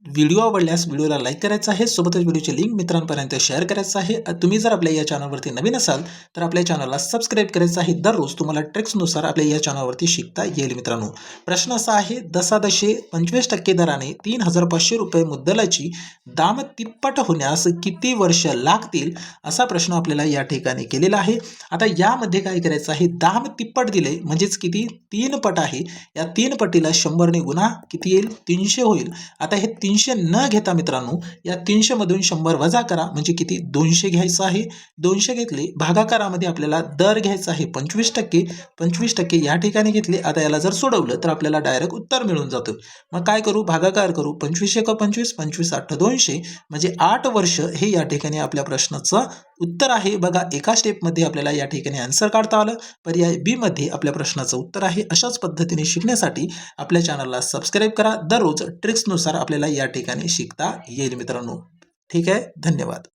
Video आवडल्यास व्हिडिओला like करायचं आहे, सोबतच व्हिडिओची लिंक मित्रांपर्यंत शेअर करायचं आहे। तुम्ही जर आपल्या या चॅनलवरती नवीन असाल तर आपल्या चॅनलला सबस्क्राईब करायचं आहे। दररोज तुम्हाला ट्रिक्सनुसार आपल्या या चॅनलवरती शिकता येईल मित्रांनो। प्रश्न असा आहे, दशादशे 25% दराने 3500 रुपये मुद्दलाची दाम तिप्पट होण्यास किती वर्ष लागतील, असा प्रश्न आपल्याला या ठिकाणी केलेला आहे। आता यामध्ये काय करायचं आहे, दाम तिप्पट दिले म्हणजेच किती 3 पट आहे, या 3 पटीला 100 ने गुणा किती येईल 300 होईल। आता हे 300 न घेता मित्रांनो या 300 मधून 100 वजा करा म्हणजे किती 200 घ्यायचं आहे। 200 घेतले, भागाकारामध्ये आपल्याला दर घ्यायचा आहे 25%, 25% या ठिकाणी घेतले। आता याला जर सोडवलं तर आपल्याला डायरेक्ट उत्तर मिळून जातं। मग काय करू, भागाकार करू, 25 × 25, 25 8 200 म्हणजे 8 वर्ष हे या ठिकाणी आपल्या प्रश्नाचं उत्तर आहे। बघा एका स्टेपमध्ये आपल्याला या ठिकाणी आन्सर काढता आलं। पर्याय बी मध्ये आपल्या प्रश्नाचं उत्तर आहे। अशाच पद्धतीने शिकण्यासाठी आपल्या चॅनलला सबस्क्राईब करा। दररोज ट्रिक्सनुसार आपल्याला या ठिकाणी शिकता येईल मित्रांनो। ठीक आहे, धन्यवाद।